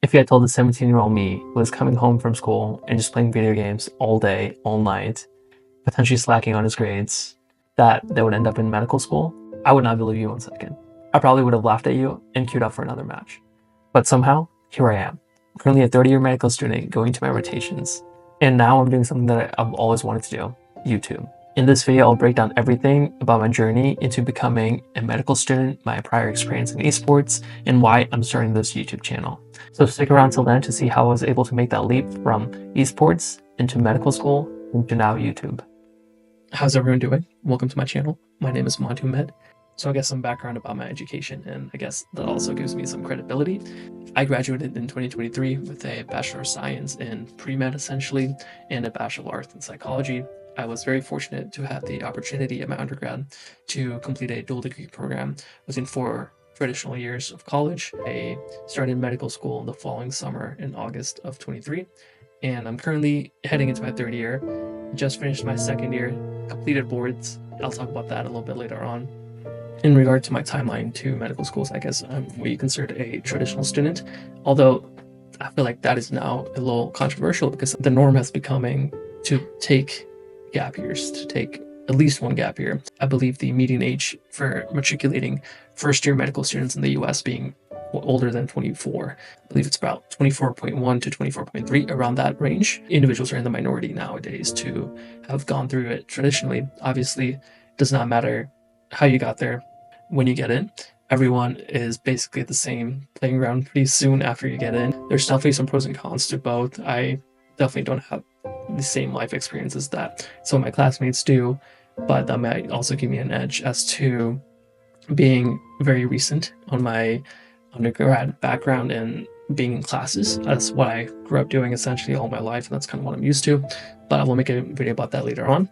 If you had told the 17-year-old me was coming home from school and just playing video games all day, all night, potentially slacking on his grades, that they would end up in medical school, I would not believe you 1 second. I probably would have laughed at you and queued up for another match. But somehow, here I am, currently a third-year medical student going to my rotations. And now I'm doing something that I've always wanted to do, YouTube. In this video, I'll break down everything about my journey into becoming a medical student, my prior experience in esports, and why I'm starting this YouTube channel. So stick around till then to see how I was able to make that leap from esports into medical school into now YouTube. How's everyone doing? Welcome to my channel. My name is Montu Med. So I guess some background about my education, and I guess that also gives me some credibility. I graduated in 2023 with a Bachelor of Science in pre-med essentially, and a Bachelor of Arts in Psychology. I was very fortunate to have the opportunity at my undergrad to complete a dual degree program within 4 traditional years of college. I started medical school the following summer in August of 23, and I'm currently heading into my 3rd year. Just finished my 2nd year, completed boards. I'll talk about that a little bit later on. In regard to my timeline to medical schools, I guess I'm what you consider a traditional student, although I feel like that is now a little controversial because the norm has becoming to take gap years, to take at least 1 gap year. I believe the median age for matriculating first-year medical students in the US being older than 24. I believe it's about 24.1 to 24.3, around that range. Individuals are in the minority nowadays to have gone through it traditionally. Obviously, it does not matter how you got there. When you get in, everyone is basically at the same playing ground pretty soon after you get in. There's definitely some pros and cons to both. I definitely don't have the same life experiences that some of my classmates do, but that might also give me an edge as to being very recent on my undergrad background and being in classes. That's what I grew up doing essentially all my life, and that's kind of what I'm used to, but I will make a video about that later on.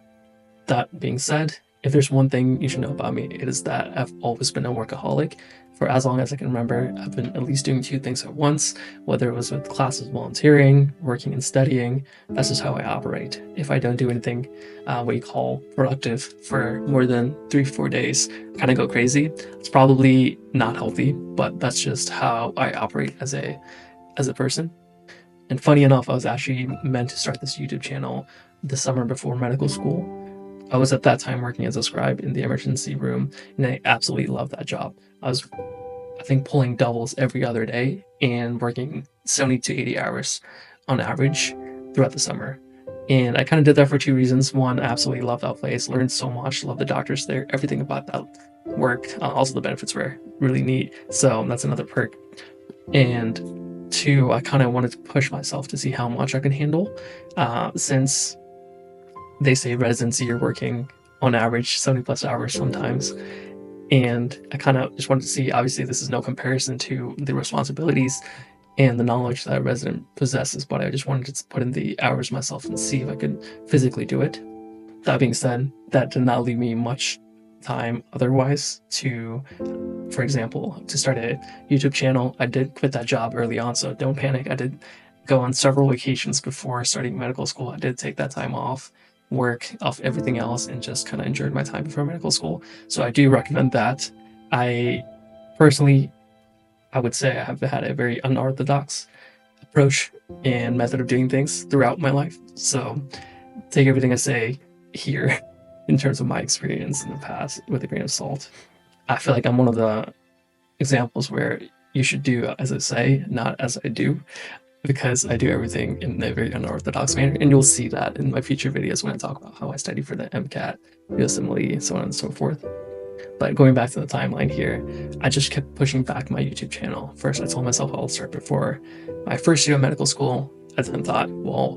That being said, if there's one thing you should know about me, it is that I've always been a workaholic. For as long as I can remember, I've been at least doing 2 things at once, whether it was with classes, volunteering, working and studying. That's just how I operate. If I don't do anything what you call productive for more than 3-4 days, I kind of go crazy. It's probably not healthy, but that's just how I operate as a person. And funny enough, I was actually meant to start this YouTube channel the summer before medical school. I was at that time working as a scribe in the emergency room, and I absolutely loved that job. I was, I think, pulling doubles every other day and working 70 to 80 hours on average throughout the summer. And I kind of did that for 2 reasons. One, I absolutely loved that place, learned so much, loved the doctors there, everything about that work. Also, the benefits were really neat, so that's another perk. And 2, I kind of wanted to push myself to see how much I could handle, since they say residency, you're working on average 70 plus hours sometimes. And I kind of just wanted to see, obviously this is no comparison to the responsibilities and the knowledge that a resident possesses, but I just wanted to put in the hours myself and see if I could physically do it. That being said, that did not leave me much time otherwise to, for example, to start a YouTube channel. I did quit that job early on, so don't panic. I did go on several vacations before starting medical school. I did take that time off, work off everything else, and just kind of enjoyed my time before medical school. So I do recommend that. I personally, I would say I have had a very unorthodox approach and method of doing things throughout my life. So take everything I say here in terms of my experience in the past with a grain of salt. I feel like I'm one of the examples where you should do as I say, not as I do, because I do everything in a very unorthodox manner, and you'll see that in my future videos when I talk about how I study for the MCAT, USMLE, so on and so forth. But going back to the timeline here, I just kept pushing back my YouTube channel. First, I told myself I'll start before my first year of medical school. I then thought, well,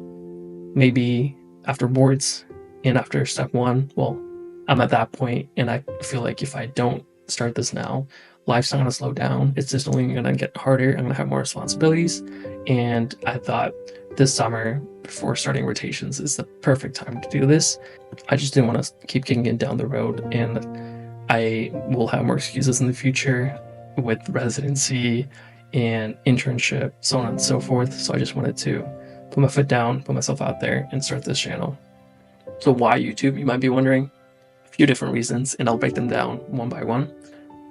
maybe after boards and after step 1, well, I'm at that point, and I feel like if I don't start this now, life's not going to slow down. It's just only going to get harder. I'm going to have more responsibilities. And I thought this summer, before starting rotations, is the perfect time to do this. I just didn't want to keep kicking it down the road, and I will have more excuses in the future with residency and internship, so on and so forth. So I just wanted to put my foot down, put myself out there, and start this channel. So why YouTube, you might be wondering? A few different reasons, and I'll break them down one by one.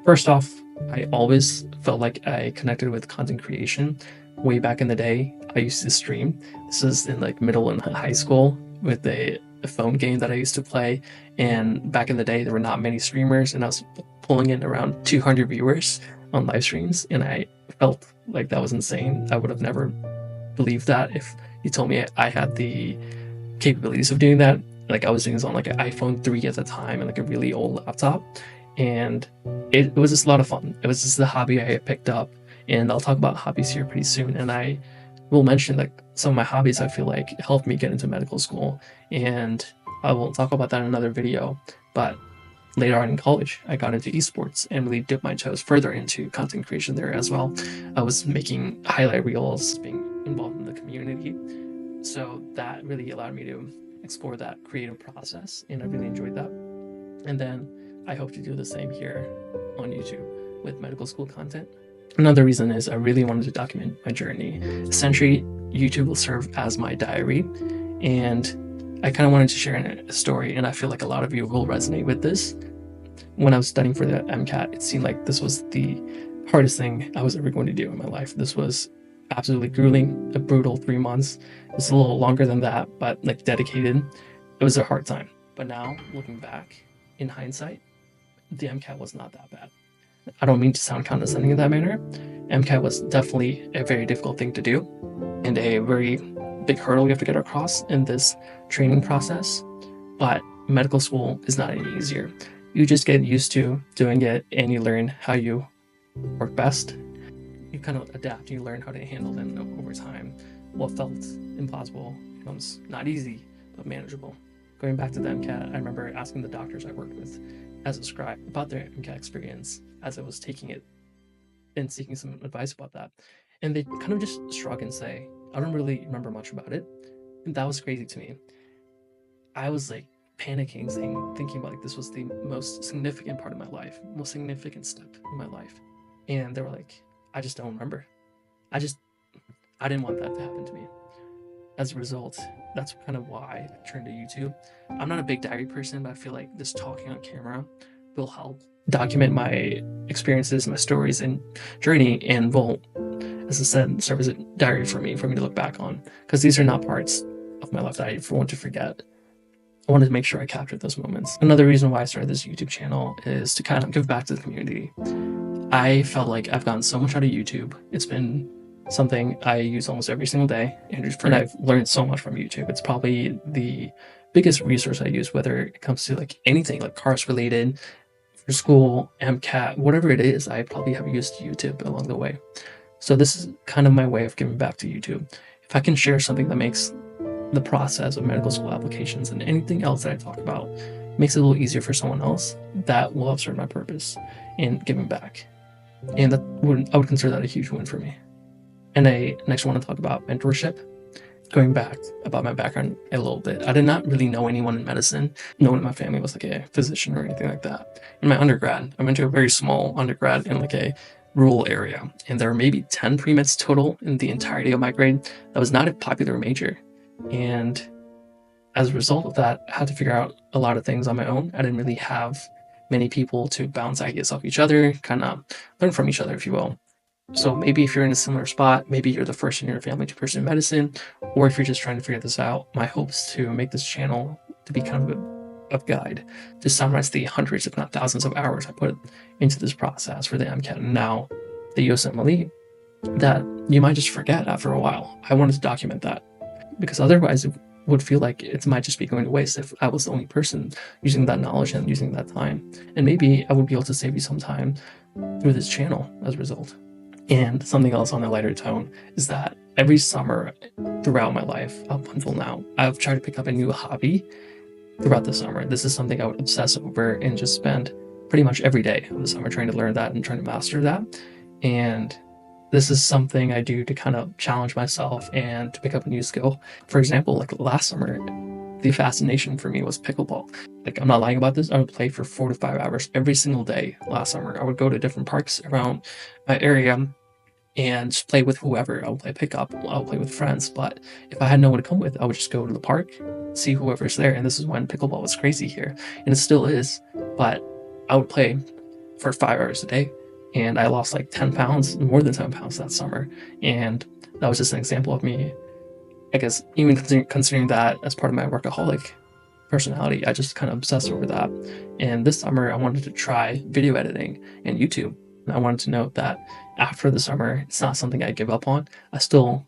First off, I always felt like I connected with content creation way back in the day, I used to stream. This was in like middle and high school with a phone game that I used to play. And back in the day, there were not many streamers, and I was pulling in around 200 viewers on live streams, and I felt like that was insane. I would have never believed that if you told me I had the capabilities of doing that. Like, I was doing this on like an iPhone 3 at the time and like a really old laptop, and it was just a lot of fun. It was just the hobby I had picked up, and I'll talk about hobbies here pretty soon. And I will mention like some of my hobbies I feel like helped me get into medical school, and I will talk about that in another video. But later on in college, I got into esports and really dipped my toes further into content creation there as well. I was making highlight reels, being involved in the community. So that really allowed me to explore that creative process, and I really enjoyed that. And then I hope to do the same here on YouTube with medical school content. Another reason is I really wanted to document my journey. Essentially, YouTube will serve as my diary, and I kind of wanted to share a story, and I feel like a lot of you will resonate with this. When I was studying for the MCAT, it seemed like this was the hardest thing I was ever going to do in my life. This was absolutely grueling, a brutal 3 months. It's a little longer than that, but like dedicated. It was a hard time. But now, looking back, in hindsight, the MCAT was not that bad. I don't mean to sound condescending in that manner. MCAT was definitely a very difficult thing to do, and a very big hurdle you have to get across in this training process. But medical school is not any easier. You just get used to doing it, and you learn how you work best. You kind of adapt, you learn how to handle them over time. What felt impossible becomes not easy, but manageable. Going back to the MCAT, I remember asking the doctors I worked with as a scribe about their MCAT experience as I was taking it and seeking some advice about that. And they kind of just shrug and say, I don't really remember much about it. And that was crazy to me. I was like panicking, thinking about like this was the most significant part of my life, most significant step in my life. And they were like, I just don't remember. I didn't want that to happen to me. As a result, that's kind of why I turned to YouTube. I'm not a big diary person, but I feel like this talking on camera will help document my experiences, my stories, and journey, and will, as I said, serve as a diary for me to look back on, because these are not parts of my life that I want to forget. I wanted to make sure I captured those moments. Another reason why I started this YouTube channel is to kind of give back to the community. I felt like I've gotten so much out of YouTube. It's been something I use almost every single day, and I've learned so much from YouTube. It's probably the biggest resource I use, whether it comes to like anything like cars related, for school, MCAT, whatever it is. I probably have used YouTube along the way. So this is kind of my way of giving back to YouTube. If I can share something that makes the process of medical school applications and anything else that I talk about makes it a little easier for someone else, that will have served my purpose in giving back. And I would consider that a huge win for me. And I next want to talk about mentorship. Going back about my background a little bit, I did not really know anyone in medicine. No one in my family was like a physician or anything like that. In my undergrad, I went to a very small undergrad in like a rural area, and there were maybe 10 pre-meds total in the entirety of my grade. That was not a popular major. And as a result of that, I had to figure out a lot of things on my own. I didn't really have many people to bounce ideas off each other, kind of learn from each other, if you will. So maybe if you're in a similar spot, maybe you're the first in your family to pursue medicine, or if you're just trying to figure this out, my hope is to make this channel to be kind of a guide to summarize the hundreds, if not thousands of hours I put into this process for the MCAT and now the USMLE that you might just forget after a while. I wanted to document that, because otherwise it would feel like it might just be going to waste if I was the only person using that knowledge and using that time. And maybe I would be able to save you some time through this channel as a result. And something else on a lighter tone is that every summer throughout my life up until now, I've tried to pick up a new hobby throughout the summer. This is something I would obsess over and just spend pretty much every day of the summer trying to learn that and trying to master that. And this is something I do to kind of challenge myself and to pick up a new skill. For example, like last summer, the fascination for me was pickleball. Like, I'm not lying about this. I would play for 4 to 5 hours every single day last summer. I would go to different parks around my area and just play with whoever. I would play pickup, I would play with friends. But if I had no one to come with, I would just go to the park, see whoever's there. And this is when pickleball was crazy here, and it still is. But I would play for 5 hours a day, and I lost like 10 pounds, more than 10 pounds that summer. And that was just an example of me, I guess, even considering that as part of my workaholic personality, I just kind of obsessed over that. And this summer, I wanted to try video editing and YouTube. And I wanted to note that after the summer, it's not something I give up on. I still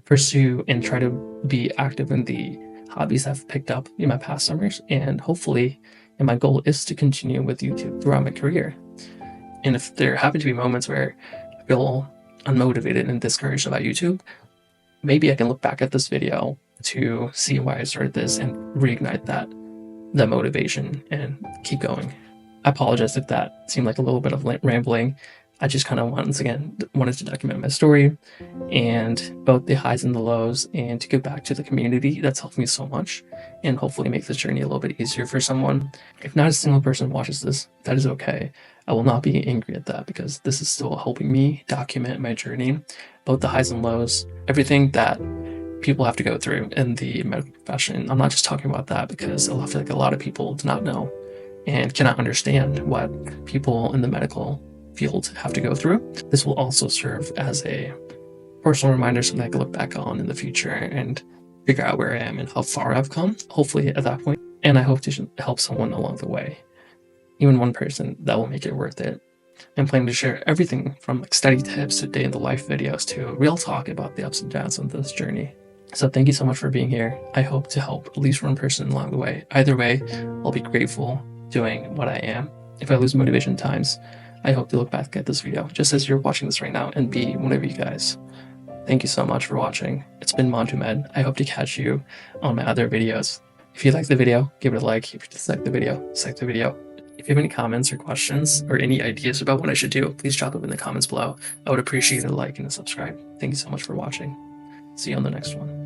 pursue and try to be active in the hobbies I've picked up in my past summers. And hopefully, and my goal is to continue with YouTube throughout my career. And if there happen to be moments where I feel unmotivated and discouraged about YouTube, maybe I can look back at this video to see why I started this and reignite that motivation and keep going. I apologize if that seemed like a little bit of rambling. I just kind of once again wanted to document my story and both the highs and the lows, and to give back to the community that's helped me so much, and hopefully make this journey a little bit easier for someone. If not a single person watches this, that is okay. I will not be angry at that, because this is still helping me document my journey, both the highs and lows, everything that people have to go through in the medical profession. I'm not just talking about that because I feel like a lot of people do not know and cannot understand what people in the medical field have to go through. This will also serve as a personal reminder, something I can look back on in the future and figure out where I am and how far I've come, hopefully at that point. And I hope to help someone along the way, even one person, that will make it worth it. I'm planning to share everything from like study tips to day in the life videos to real talk about the ups and downs of this journey. So thank you so much for being here. I hope to help at least one person along the way. Either way, I'll be grateful doing what I am. If I lose motivation times, I hope to look back at this video just as you're watching this right now and be one of you guys. Thank you so much for watching. It's been Montu Med. I hope to catch you on my other videos. If you liked the video, give it a like. If you dislike the video, dislike the video. If you have any comments or questions or any ideas about what I should do, please drop them in the comments below. I would appreciate a like and a subscribe. Thank you so much for watching. See you on the next one.